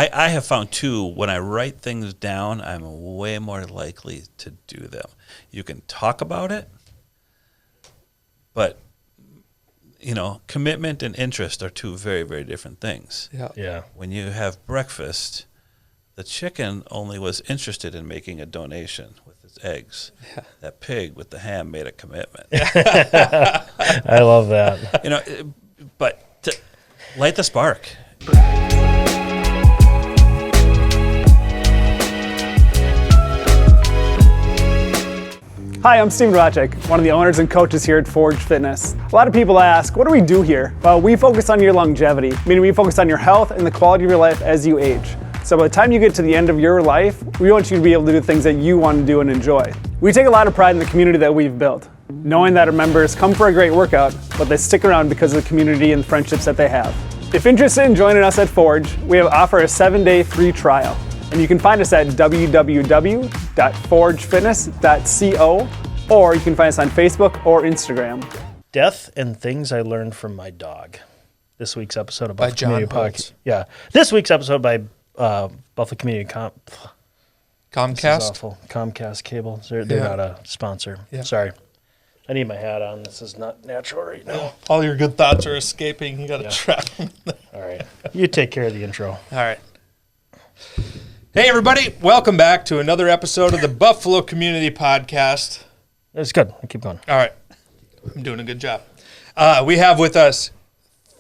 I have found, too, when I write things down, I'm way more likely to do them. You can talk about it, but, commitment and interest are two very, very different things. Yeah. When you have breakfast, the chicken only was interested in making a donation with its eggs. Yeah. That pig with the ham made a commitment. I love that. But to light the spark. Hi, I'm Steve Novacek, one of the owners and coaches here at Forge Fitness. A lot of people ask, what do we do here? Well, we focus on your longevity, meaning we focus on your health and the quality of your life as you age. So by the time you get to the end of your life, we want you to be able to do things that you want to do and enjoy. We take a lot of pride in the community that we've built, knowing that our members come for a great workout, but they stick around because of the community and the friendships that they have. If interested in joining us at Forge, we offer a 7-day free trial. And you can find us at www.forgefitness.co, or you can find us on Facebook or Instagram. Death and Things I Learned from My Dog. This week's episode of by Buffalo John Community Holtz. Podcast. Yeah. This week's episode by Buffalo Community Comcast. This is awful. Comcast Cable. They're not a sponsor. Yeah. Sorry. I need my hat on. This is not natural right now. All your good thoughts are escaping. You got to trap them. All right. You take care of the intro. All right. Hey, everybody. Welcome back to another episode of the Buffalo Community Podcast. It's good. Keep going. All right. I'm doing a good job. We have with us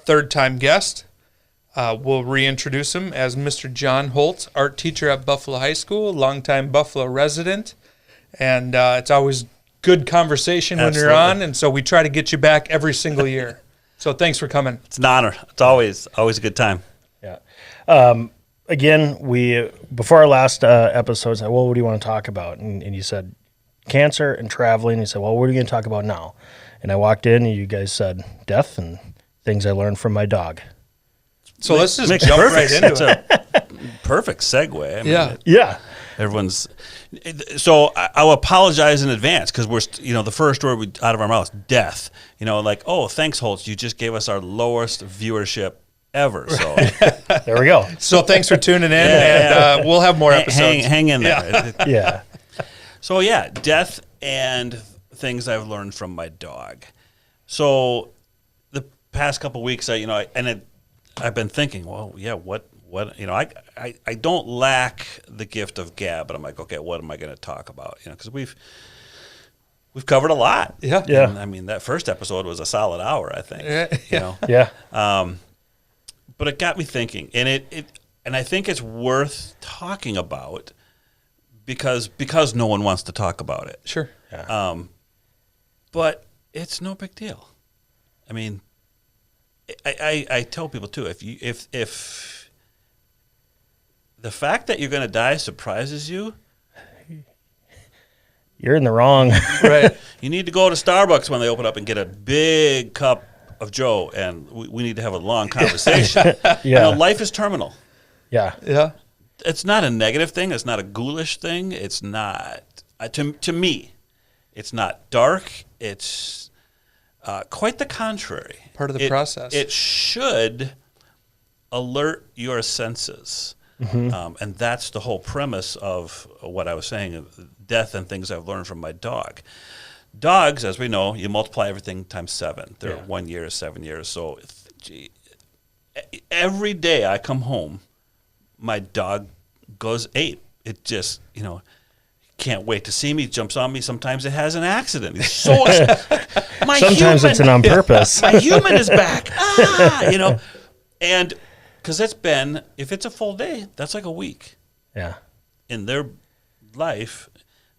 third-time guest. We'll reintroduce him as Mr. John Holtz, art teacher at Buffalo High School, longtime Buffalo resident. And it's always good conversation when you're on, and so we try to get you back every single year. So thanks for coming. It's an honor. It's always a good time. Yeah. Again, before our last episode, said, well, what do you want to talk about? And you said cancer and traveling. You said, well, what are you going to talk about now? And I walked in, and you guys said death and things I learned from my dog. So let's just jump right into it. It's a perfect segue. I mean, Yeah. So I'll apologize in advance because we're, the first word out of our mouth, death. Thanks, Holtz. You just gave us our lowest viewership ever. So There we go. So thanks for tuning in, and we'll have more episodes. Hang in there. Yeah. So death and things I've learned from my dog. So the past couple of weeks, I've been thinking, what I don't lack the gift of gab, but I'm like, okay, what am I going to talk about? Because we've covered a lot. Yeah. Yeah. And, I mean, that first episode was a solid hour, I think. Yeah. But it got me thinking, and I think it's worth talking about because no one wants to talk about it. Sure. Yeah. But it's no big deal. I mean, I tell people too, if the fact that you're going to die surprises you, You're in the wrong. Right. you need to go to Starbucks when they open up and get a big cup of Joe, and we need to have a long conversation. Yeah. Life is terminal. Yeah. Yeah. It's not a negative thing. It's not a ghoulish thing. It's not, to me, it's not dark. It's quite the contrary. Part of the process. It should alert your senses. Mm-hmm. And that's the whole premise of what I was saying, death and things I've learned from my dog. Dogs, as we know, you multiply everything times 7. They're 1 year, 7 years. So every day I come home, my dog goes ape. It just, can't wait to see me, jumps on me. Sometimes it has an accident. He's so Sometimes it's an on purpose. My human is back. And because if it's a full day, that's like a week Yeah. in their life.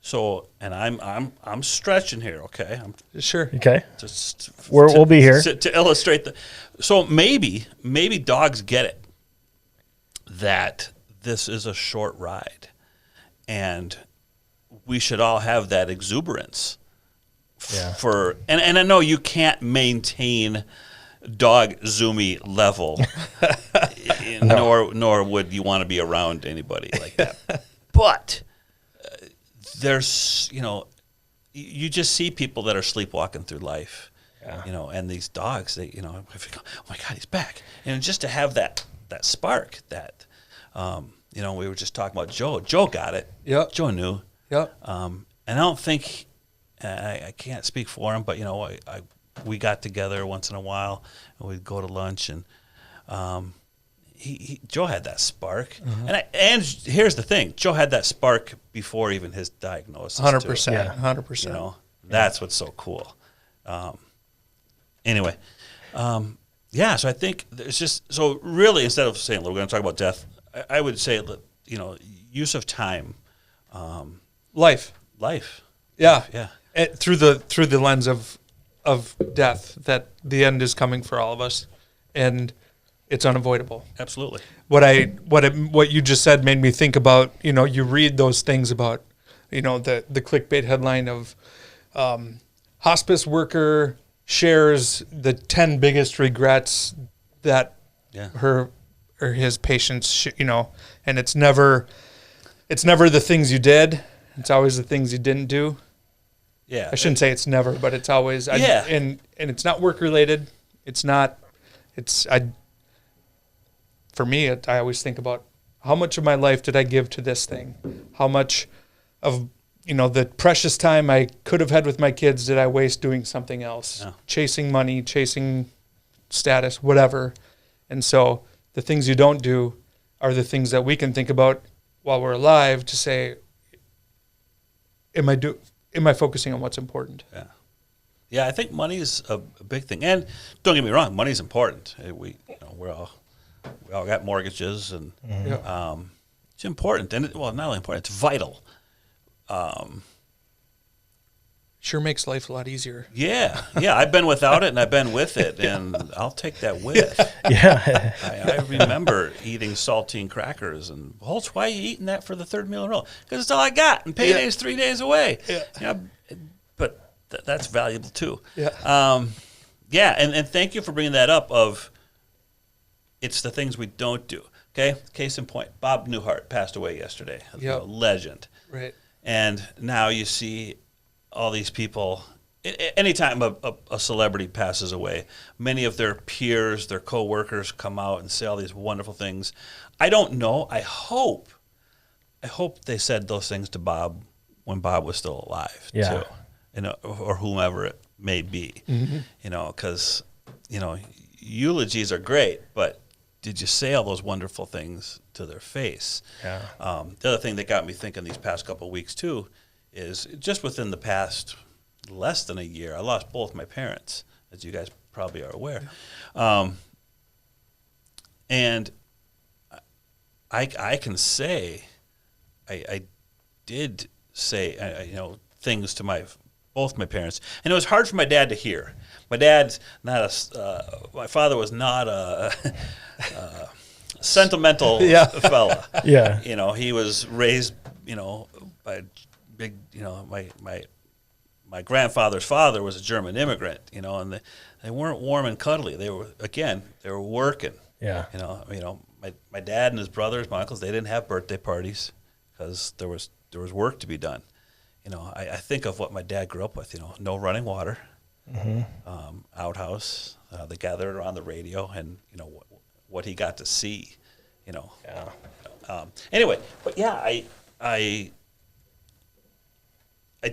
So, and I'm stretching here, okay? Sure. Okay. Just We'll be here. to illustrate so maybe dogs get it that this is a short ride, and we should all have that exuberance. Yeah. And I know you can't maintain dog zoomy level, nor would you want to be around anybody like that. But there's, you just see people that are sleepwalking through life, and these dogs, they, oh my God, he's back. And just to have that spark, that, We were just talking about Joe. Joe got it. Yep. Joe knew. Yep. And I don't think I can't speak for him, but we got together once in a while and we'd go to lunch, and Joe had that spark. And here's the thing: Joe had that spark before even his diagnosis. 100%. 100%. That's what's so cool. Anyway, so I think there's just really, instead of saying we're going to talk about death, I would say use of time, life. Yeah. Through the lens of death, that the end is coming for all of us, and it's unavoidable. Absolutely. What you just said made me think about, you read those things about, the clickbait headline of hospice worker shares the 10 biggest regrets that her or his patients, and it's never the things you did. It's always the things you didn't do. Yeah. I shouldn't say it's never, but it's always. And it's not work related. For me, I always think about how much of my life did I give to this thing? How much of, the precious time I could have had with my kids did I waste doing something else? Yeah. Chasing money, chasing status, whatever. And so the things you don't do are the things that we can think about while we're alive to say, am I focusing on what's important? Yeah. Yeah, I think money is a big thing. And don't get me wrong, money's important. We all got mortgages, and it's important. And not only important, it's vital. Sure makes life a lot easier. Yeah, I've been without it, and I've been with it, and I'll take that with. Yeah. I remember eating saltine crackers, and Holtz, why are you eating that for the third meal in a row? Because it's all I got, and payday's 3 days away. Yeah. But that's valuable too. Yeah. And thank you for bringing that up. It's the things we don't do. Okay, case in point, Bob Newhart passed away yesterday. Yep. A legend. Right. And now you see all these people. Anytime a celebrity passes away, many of their peers, their coworkers, come out and say all these wonderful things. I don't know. I hope they said those things to Bob when Bob was still alive, too, or whomever it may be. Because eulogies are great, but did you say all those wonderful things to their face? Yeah. The other thing that got me thinking these past couple of weeks too is just within the past less than a year, I lost both my parents, as you guys probably are aware. And I can say I did say things to both my parents, and it was hard for my dad to hear. My dad's not my father was not a sentimental fella. Yeah. He was raised, by big, my grandfather's father was a German immigrant, and they weren't warm and cuddly. They were working. Yeah. My dad and his brothers, my uncles, they didn't have birthday parties because there was work to be done. I think of what my dad grew up with, no running water, outhouse, they gathered around the radio, and, what he got to see, Anyway, but yeah, I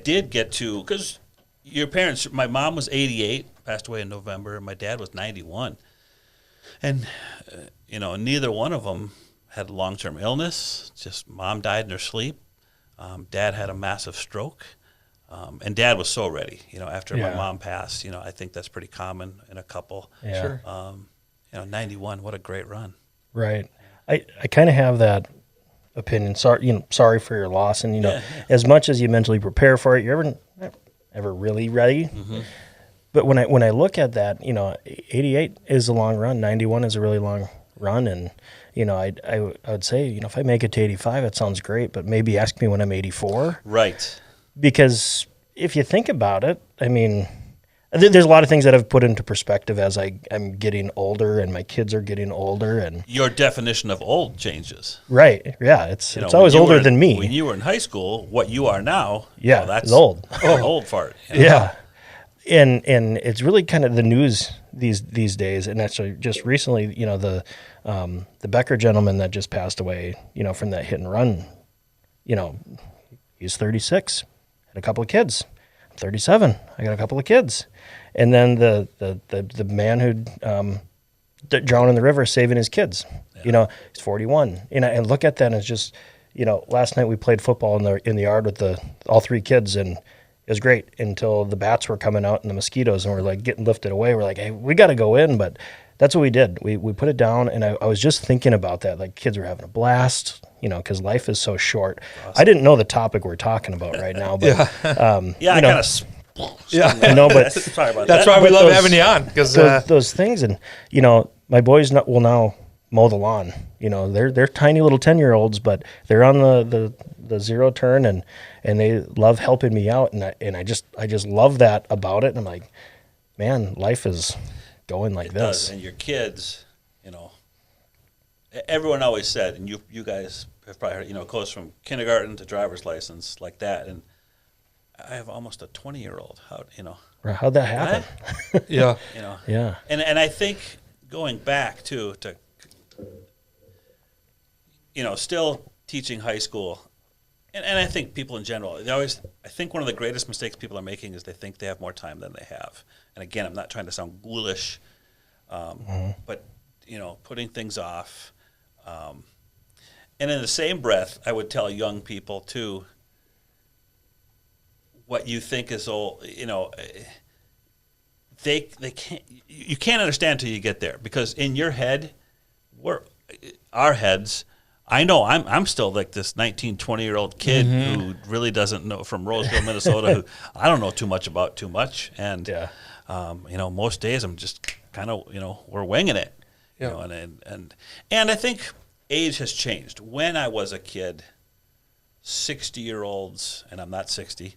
did get to, because your parents, my mom was 88, passed away in November, and my dad was 91. And, neither one of them had long-term illness, just mom died in her sleep. Dad had a massive stroke, and Dad was so ready. After my mom passed, I think that's pretty common in a couple. Yeah. Sure. 91, what a great run. Right. I kind of have that opinion. Sorry for your loss, and as much as you mentally prepare for it, you're ever really ready. Mm-hmm. But when I look at that, 88 is a long run, 91 is a really long run, and I would say, if I make it to 85, it sounds great, but maybe ask me when I'm 84. Right. Because if you think about it, I mean, there's a lot of things that I've put into perspective as I'm getting older and my kids are getting older, and Your definition of old changes. right, yeah, it's always older than me. When you were in high school, what you are now, Yeah, that's it's old. Old fart. Yeah. and it's really kind of the news these days. And actually, just recently, the Becker gentleman that just passed away, from that hit and run, he's 36, had a couple of kids. I'm 37, I got a couple of kids. And then the man who drowned in the river saving his kids, he's 41. And I look at that and it's just, last night we played football in the yard with all three kids, and it was great until the bats were coming out and the mosquitoes, and we're like getting lifted away. We're like, hey, we got to go in, but that's what we did. We put it down, and I was just thinking about that. Like, kids were having a blast, because life is so short. Awesome. I didn't know the topic we're talking about right now, but I kind of. I know, but sorry about that's that. why we love having you on, because those things, and my boys will now mow the lawn. They're tiny little 10-year-olds, but they're on the zero turn, and they love helping me out, and I just love that about it. And I'm like, man, life is going like this. Does. And your kids, everyone always said, and you guys have probably heard, it goes from kindergarten to driver's license like that, and I have almost a 20-year-old. How'd that happen? Yeah. Yeah. And I think going back to still teaching high school, and I think people in general, I think one of the greatest mistakes people are making is they think they have more time than they have. And again, I'm not trying to sound ghoulish, but putting things off. And in the same breath, I would tell young people too, what you think is old, they can't. You can't understand until you get there, because in your head, our heads. I know I'm still like this 19, 20-year-old kid who really doesn't know, from Roseville, Minnesota, who I don't know too much about too much, and most days I'm just kind of we're winging it, and I think age has changed. When I was a kid, 60-year-olds, and I'm not 60.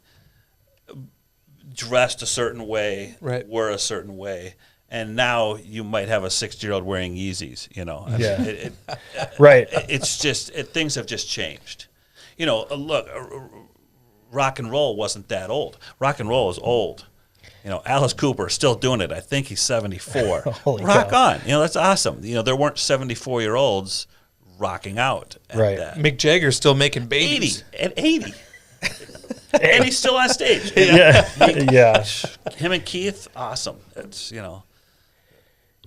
Dressed a certain way, right. Were a certain way, and now you might have a 60-year-old wearing Yeezys. Right. It's just things have just changed. Look, rock and roll wasn't that old. Rock and roll is old. Alice Cooper is still doing it. I think he's 74. Rock cow. on. That's awesome. There weren't 74-year-olds rocking out. Right. Mick Jagger's still making babies. 80. And he's still on stage. Yeah. Him and Keith, awesome. It's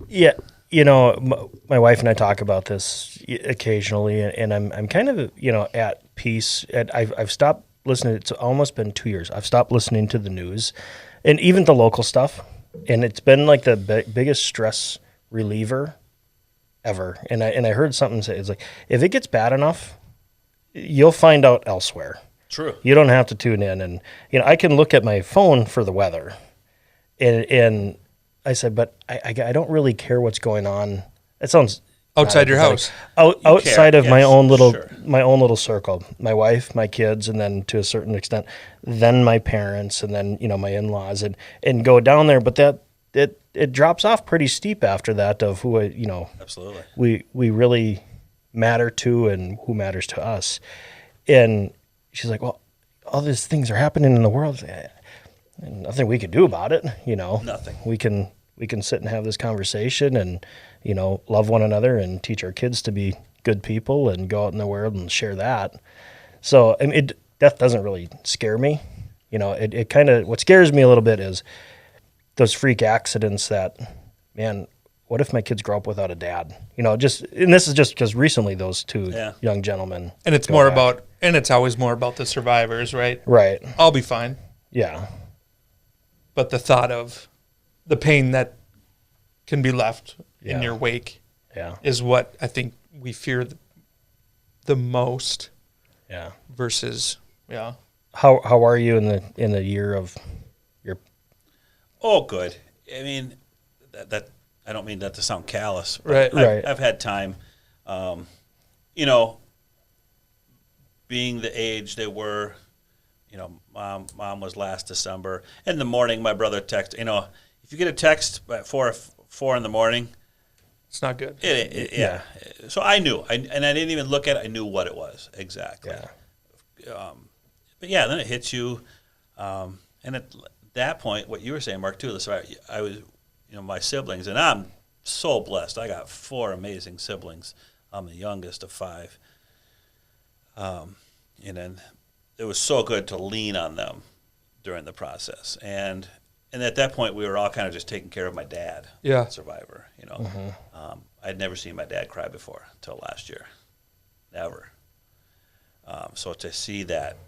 Yeah, my wife and I talk about this occasionally, and I'm kind of at peace. And I've stopped listening. It's almost been 2 years. I've stopped listening to the news, and even the local stuff. And it's been like the biggest stress reliever ever. And I heard something say, it's like, if it gets bad enough, you'll find out elsewhere. true. You don't have to tune in, and I can look at my phone for the weather, and I said, but I don't really care what's going on. It sounds outside your house, outside of my own little sure. my own little circle. My wife, my kids, and then to a certain extent, then my parents, and then my in-laws, and go down there. But that it drops off pretty steep after that of who absolutely we really matter to and who matters to us. And she's like, well, all these things are happening in the world. And nothing we can do about it, Nothing. We can sit and have this conversation and, love one another and teach our kids to be good people and go out in the world and share that. So, death doesn't really scare me. It kind of, what scares me a little bit is those freak accidents that, man, what if my kids grow up without a dad? And this is just because recently those two young gentlemen. And it's more about, and it's always more about the survivors, right? Right. I'll be fine. Yeah. But the thought of the pain that can be left in your wake is what I think we fear the most. Yeah. Versus, How are you in the year of your? Oh, good. I mean, that I don't mean that to sound callous. Right. I've had time. Being the age they were. Mom was last December. In the morning, my brother texted. If you get a text at 4 in the morning, it's not good. Yeah. So I knew, and I didn't even look at it. I knew what it was exactly. Yeah. But then it hits you, and that point, what you were saying, Mark, too, so I was, my siblings, and I'm so blessed. I got 4 amazing siblings. I'm the youngest of 5. And then it was so good to lean on them during the process. And at that point, we were all kind of just taking care of my dad, survivor, I'd never seen my dad cry before until last year. Never. So to see that,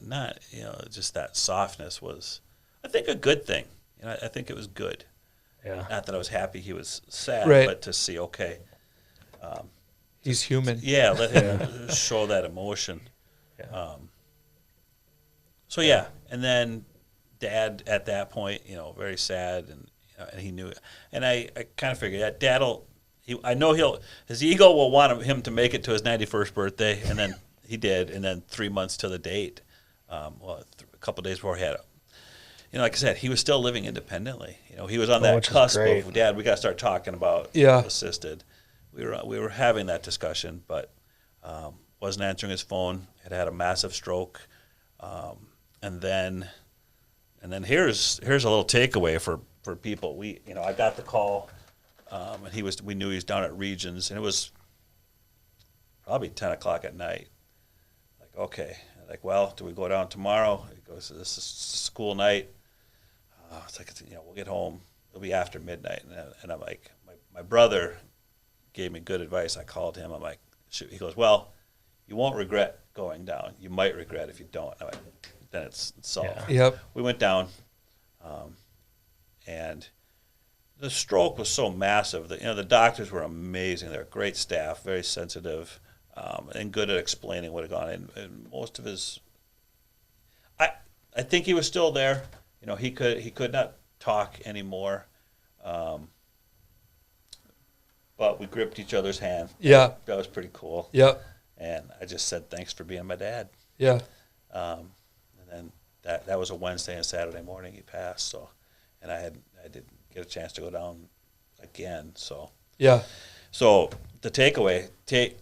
not just that softness was, I think, a good thing. I think it was good. Yeah. Not that I was happy he was sad, Right. but to see, okay. He's human. Yeah, let him show that emotion. Yeah. So yeah, and then Dad at that point, very sad, and he knew it. And I kind of figured that I know his ego will want him to make it to his 91st birthday, and then he did, and then 3 months to the date, a couple of days before he had it. Like I said, he was still living independently. He was on that cusp of, Dad, we got to start talking about assisted. We were having that discussion, but wasn't answering his phone. Had a massive stroke, and then here's a little takeaway for people. I got the call, and we knew he was down at Regions, and it was probably 10 o'clock at night. Like, okay, well, do we go down tomorrow? He goes, this is school night. It's like, we'll get home. It'll be after midnight, and I'm like, my brother gave me good advice. I called him. I'm like, shoot. He goes, well, you won't regret going down. You might regret if you don't. I'm like, then it's solved. Yeah. Yep. We went down, and the stroke was so massive that the doctors were amazing. They're great staff, very sensitive, and good at explaining what had gone on. And most of his, I think he was still there. He could not talk anymore. But we gripped each other's hand. Yeah. That was pretty cool. Yep. And I just said, thanks for being my dad. Yeah. And then that was a Wednesday and Saturday morning he passed. So, and I didn't get a chance to go down again. So, yeah. So the takeaway, take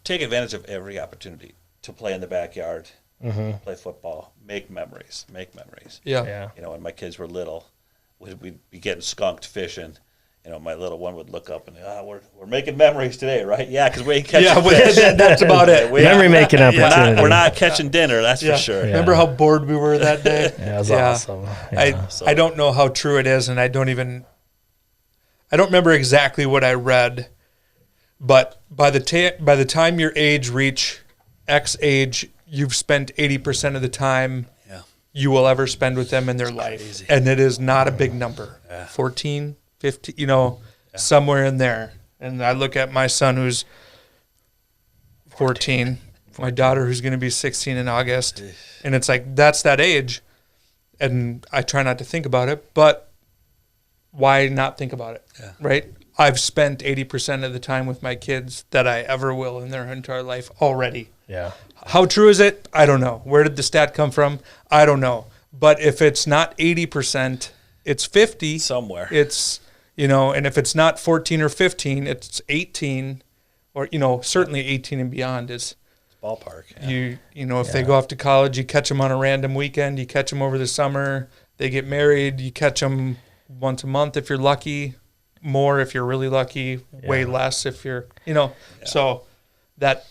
advantage of every opportunity to play in the backyard, play football, make memories. Yeah. When my kids were little, we'd be getting skunked fishing. My little one would look up and, we're making memories today, right? Yeah, because we ain't catching fish. That's about it. Memory making opportunity. We're not catching dinner, that's for sure. Yeah. Remember how bored we were that day? Yeah, it was awesome. Yeah. I don't know how true it is, and I don't remember exactly what I read, but by the time your age reach X age, you've spent 80% of the time you will ever spend with them in their life. Crazy. And it is not a big number. 14, 15, somewhere in there. And I look at my son who's 14, my daughter who's going to be 16 in August, and it's like, that's that age. And I try not to think about it, but why not think about it, right? I've spent 80% of the time with my kids that I ever will in their entire life already. Yeah. How true is it? I don't know. Where did the stat come from? I don't know. But if it's not 80%, it's 50. Somewhere. It's, and if it's not 14 or 15, it's 18, or, certainly 18 and beyond is ballpark. If they go off to college, you catch them on a random weekend, you catch them over the summer, they get married, you catch them once a month if you're lucky, more if you're really lucky, way less if you're, so that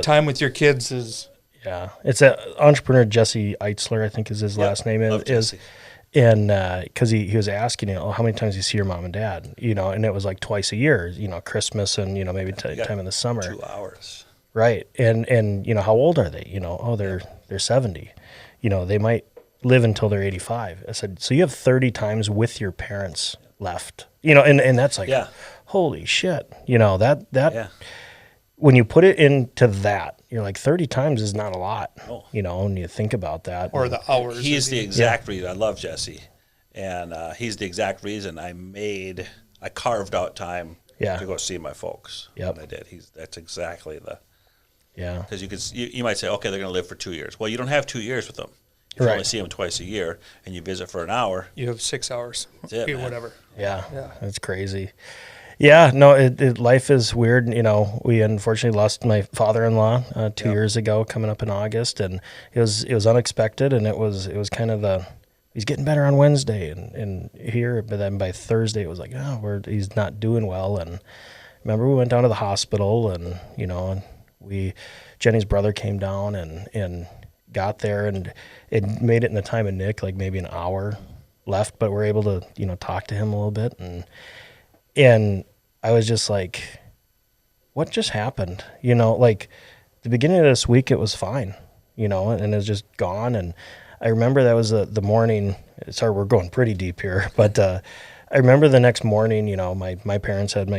time with your kids is. Yeah. It's an entrepreneur, Jesse Eitzler, I think is his last name. And because he was asking, how many times do you see your mom and dad? And it was like twice a year, Christmas and, maybe time in the summer. 2 hours. Right. And how old are they? They're 70. They might live until they're 85. I said, so you have 30 times with your parents left, and that's like, holy shit. When you put it into that, you're like 30 times is not a lot, when you think about that. Or the hours. He's the exact reason. I love Jesse. And he's the exact reason I carved out time to go see my folks. Yep. When I did. That's exactly the. Yeah. Because you might say, okay, they're going to live for 2 years. Well, you don't have 2 years with them. If you only see them twice a year and you visit for an hour. You have 6 hours. That's it, Whatever. Yeah. That's crazy. Yeah, no, life is weird. You know, we unfortunately lost my father-in-law 2 years ago, coming up in August, and it was unexpected, and it was kind of he's getting better on Wednesday, and here, but then by Thursday it was like, he's not doing well, and remember we went down to the hospital, and Jenny's brother came down and got there, and it made it in the time of Nick, like maybe an hour left, but we're able to talk to him a little bit, and I was just like, what just happened? Like the beginning of this week, it was fine, and it was just gone. And I remember that was the morning. Sorry, we're going pretty deep here, but I remember the next morning, my parents had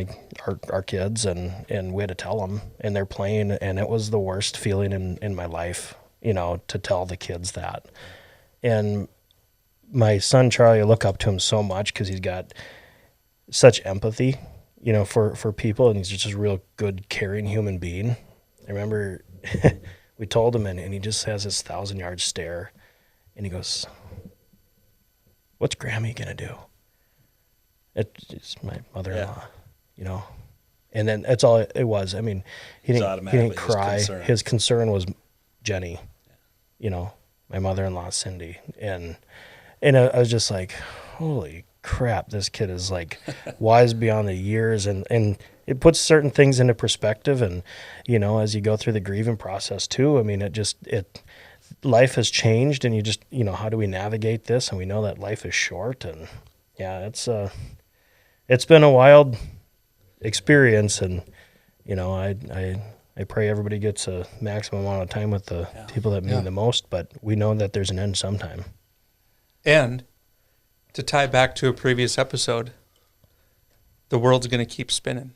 our kids, and we had to tell them, and they're playing, and it was the worst feeling in my life, to tell the kids that. And my son Charlie, I look up to him so much because he's got such empathy, for people, and he's just a real good, caring human being. I remember we told him, and he just has this 1,000-yard stare, and he goes, "What's Grammy gonna do?" It's my mother-in-law, and then that's all it was. I mean, he didn't cry. His concern was Jenny, my mother-in-law Cindy, and I was just like, holy crap, this kid is like wise beyond the years, and it puts certain things into perspective, and as you go through the grieving process too, I mean, life has changed, and you just how do we navigate this? And we know that life is short, and it's been a wild experience, and I pray everybody gets a maximum amount of time with the people that mean the most, but we know that there's an end sometime. And to tie back to a previous episode, the world's going to keep spinning.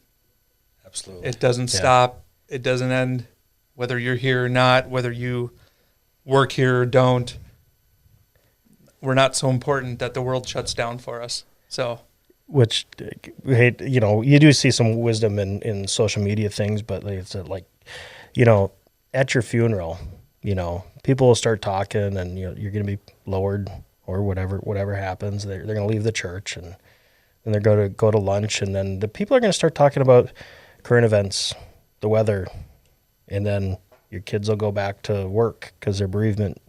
Absolutely. It doesn't stop. It doesn't end, whether you're here or not, whether you work here or don't. We're not so important that the world shuts down for us. So, which, you do see some wisdom in social media things, but it's like, at your funeral, people will start talking, and you're going to be lowered, or whatever happens. They're going to leave the church, and then they're going to go to lunch, and then the people are going to start talking about current events, the weather, and then your kids will go back to work because their bereavement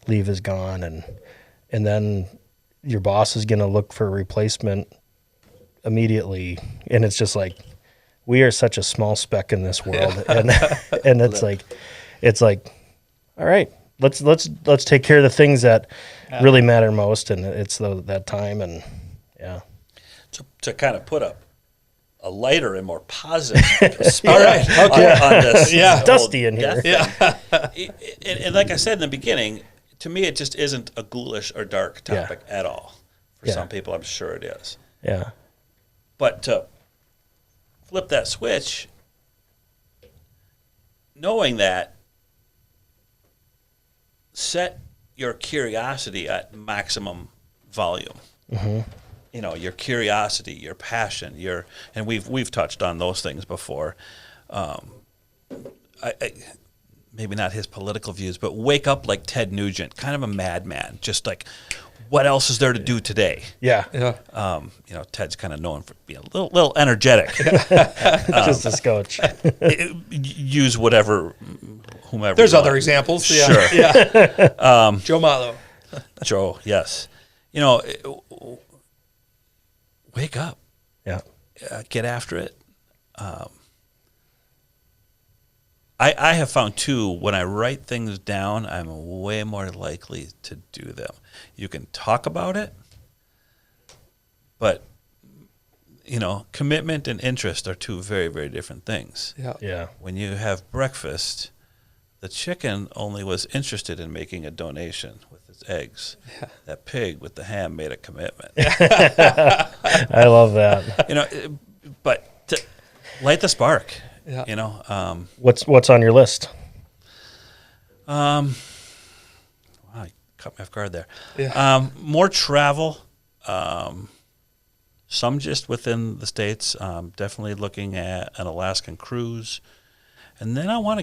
leave is gone, and then your boss is going to look for a replacement immediately, and it's just like, we are such a small speck in this world, and it's like, all right, let's take care of the things that really matter most, and it's that time, and to kind of put a lighter and more positive spin on this. It's dusty in here. And like I said in the beginning, to me, it just isn't a ghoulish or dark topic at all. For some people, I'm sure it is. Yeah. But to flip that switch, knowing that, set your curiosity at maximum volume. Mm-hmm. Your curiosity, your passion, and we've touched on those things before. Maybe not his political views, but wake up like Ted Nugent, kind of a madman. Just like, what else is there to do today? Yeah. Ted's kind of known for being a little energetic. Just a scotch. Use whomever. There's other examples. Sure. Yeah. Joe Malo. Joe, yes. Wake up. Yeah. Get after it. I have found, too, when I write things down, I'm way more likely to do them. You can talk about it, but, commitment and interest are two very, very different things. Yeah. When you have breakfast, the chicken only was interested in making a donation with its eggs. Yeah. That pig with the ham made a commitment. I love that. But to light the spark. Yeah. What's on your list? Wow, you caught me off guard there. Yeah. More travel. Some just within the States. Definitely looking at an Alaskan cruise, and then I want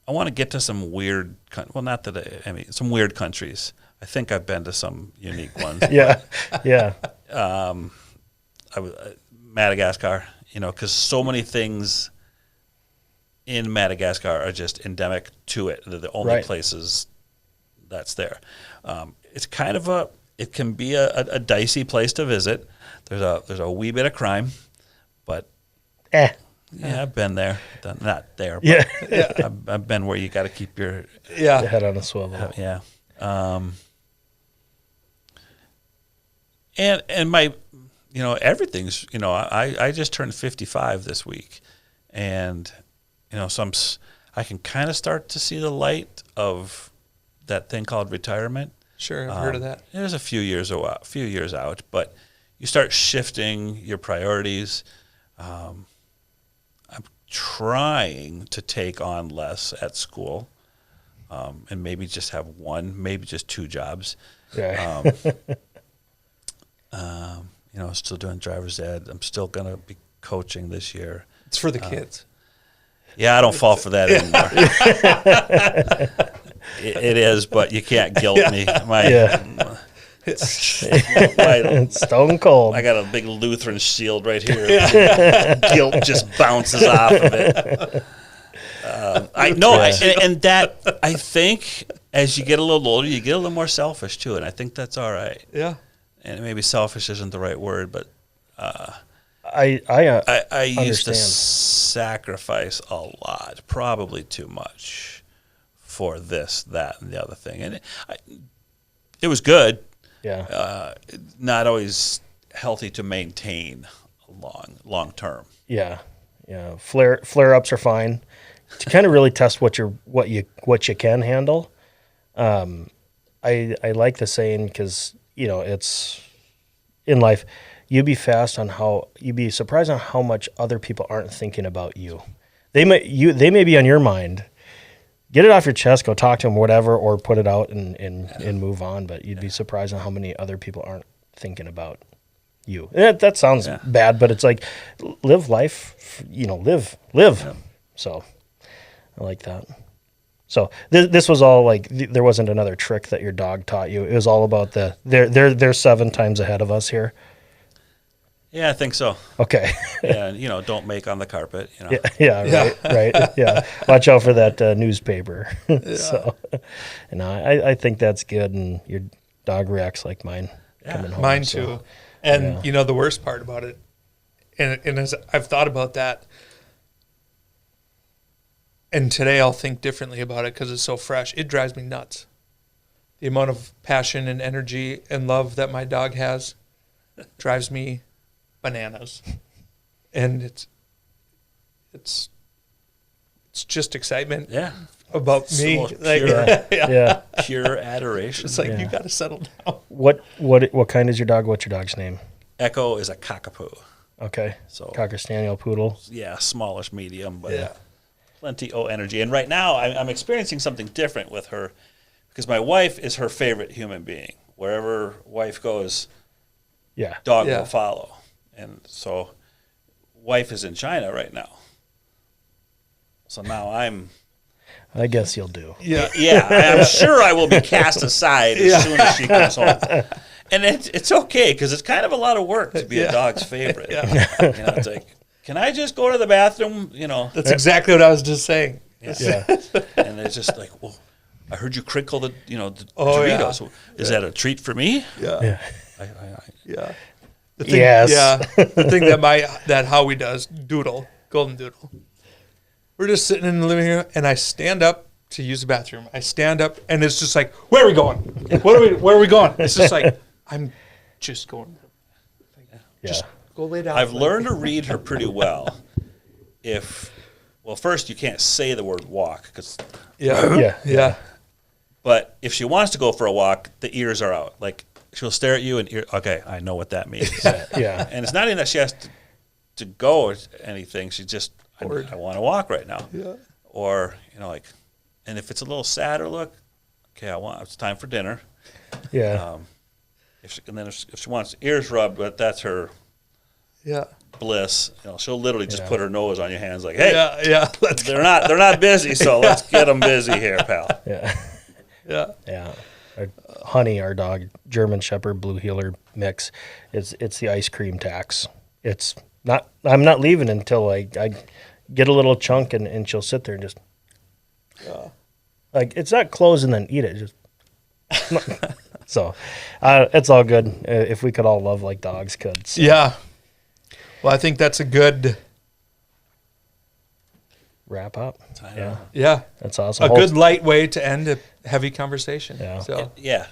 to get to some weird. Some weird countries. I think I've been to some unique ones. Yeah. Madagascar. because so many things in Madagascar are just endemic to it. They're the only places that's there. It's kind of it can be a dicey place to visit. There's a wee bit of crime, but yeah, I've been there. Not there, but I've been where you got to keep your head on a swivel. Yeah. And my, everything's, I just turned 55 this week, and I can kind of start to see the light of that thing called retirement. Sure, I've heard of that. There's a few years out, but you start shifting your priorities. I'm trying to take on less at school, and maybe just have one, maybe just two jobs. Yeah. Still doing driver's ed. I'm still going to be coaching this year. It's for the kids. Yeah, I don't fall for that anymore. It is, but you can't guilt me. It's stone cold. I got a big Lutheran shield right here. Guilt just bounces off of it. I think as you get a little older, you get a little more selfish too, and I think that's all right. Yeah. And maybe selfish isn't the right word, but I used to sacrifice a lot, probably too much, for this, that, and the other thing, and it was good. Yeah. Not always healthy to maintain long term. Yeah. Yeah. Flare ups are fine. To kind of really test what you can handle. I like the saying because it's in life. You'd be surprised on how much other people aren't thinking about you. They may be on your mind. Get it off your chest, go talk to them, whatever, or put it out and move on. But you'd be surprised on how many other people aren't thinking about you. That sounds bad, but it's like live life, live. Yeah. So I like that. So this was all like there wasn't another trick that your dog taught you. It was all about they're 7 times ahead of us here. Yeah, I think so. Okay. And don't make on the carpet. Right. Yeah, watch out for that newspaper. So, I think that's good, and your dog reacts like mine coming home. Mine too. And the worst part about it, and as I've thought about that, and today I'll think differently about it because it's so fresh. It drives me nuts. The amount of passion and energy and love that my dog has drives me bananas. And it's just excitement about me. Like, pure adoration. It's like you got to settle down. What kind is your dog? What's your dog's name? Echo is a cockapoo. Okay. So Cocker Spaniel poodle. Yeah, smallish medium, but plenty of energy. And right now I'm experiencing something different with her because my wife is her favorite human being. Wherever wife goes, dog will follow. And so wife is in China right now. So now I guess you'll do. Yeah, I'm sure I will be cast aside as soon as she comes home. And it's okay because it's kind of a lot of work to be a dog's favorite. It's like, can I just go to the bathroom? That's exactly what I was just saying. And it's just like, well, I heard you crinkle the Doritos. Yeah. Is that a treat for me? Yeah. The thing, the thing that Howie does, golden doodle. We're just sitting in the living room, and I stand up to use the bathroom. I stand up, and it's just like, where are we going? Where are we going? It's just like, I'm just going. Just go lay down. I've learned to read her pretty well. First you can't say the word walk because But if she wants to go for a walk, the ears are out. Like she'll stare at you and okay, I know what that means. And it's not even that she has to go or anything. She just I want to walk right now. Or and if it's a little sadder look, okay, it's time for dinner. If she wants ears rubbed, but that's her bliss. She'll literally just put her nose on your hands, like, hey, they're not busy, so let's get them busy here, pal. Honey, our dog, German Shepherd Blue Heeler mix, it's the ice cream tax. It's I'm not leaving until I get a little chunk and she'll sit there and just like it's not close and then eat it. Just so it's all good if we could all love like dogs could. So. Yeah. Well, I think that's a good wrap up. Yeah. Yeah. That's awesome. A good light way to end a heavy conversation. Yeah. So. Yeah.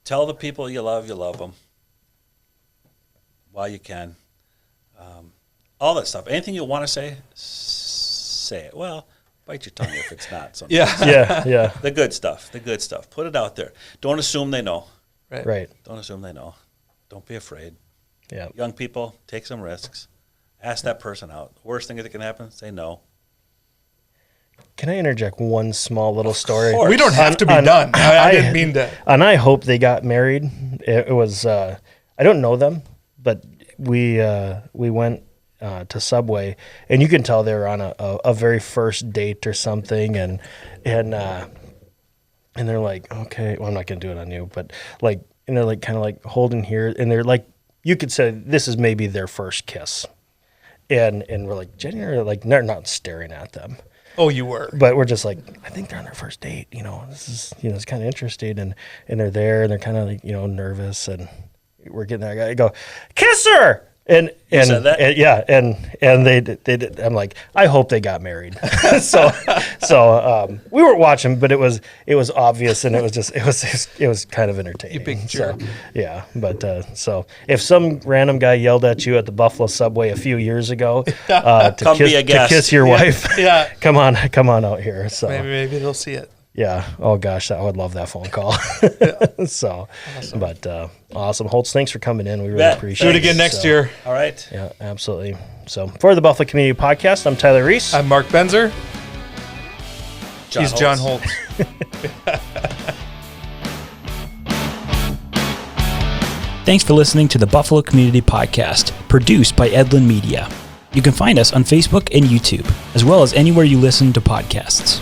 Tell the people you love them while you can. All that stuff. Anything you want to say it. Well, bite your tongue if it's not. Sometimes. Yeah. The good stuff. Put it out there. Don't assume they know. Right. Don't assume they know. Don't be afraid. Yeah. Young people, take some risks. Ask that person out. The worst thing that can happen, say no. Can I interject one small little story? We don't have to be done. I didn't mean to. And I hope they got married. It was I don't know them, but we went to Subway, and you can tell they were on a very first date or something, and they're like, okay, well, I'm not gonna do it on you, but like, and they're like kind of like holding here, and they're like, you could say this is maybe their first kiss, and we're like, Jenny, are like, they're not staring at them. Oh, you were. But we're just like, I think they're on their first date. This is, it's kind of interesting, and they're there, and they're kind of like, nervous, and we're getting that guy to go, kiss her. And said that? and they did. I'm like, I hope they got married. so we weren't watching, but it was obvious, and it was kind of entertaining. You big jerk. So, yeah, but so if some random guy yelled at you at the Buffalo subway a few years ago Come be a guest. to kiss your wife, Yeah. come on out here. So Maybe they'll see it. yeah. Oh gosh, I would love that phone call. So, awesome. But awesome, Holtz. Thanks for coming in. We really appreciate it. Do it again next year. All right. Yeah, absolutely. So for the Buffalo Community Podcast, I'm Tyler Reese. I'm Mark Benzer. He's Holtz. John Holtz. Thanks for listening to the Buffalo Community Podcast, produced by Edlin Media. You can find us on Facebook and YouTube, as well as anywhere you listen to podcasts.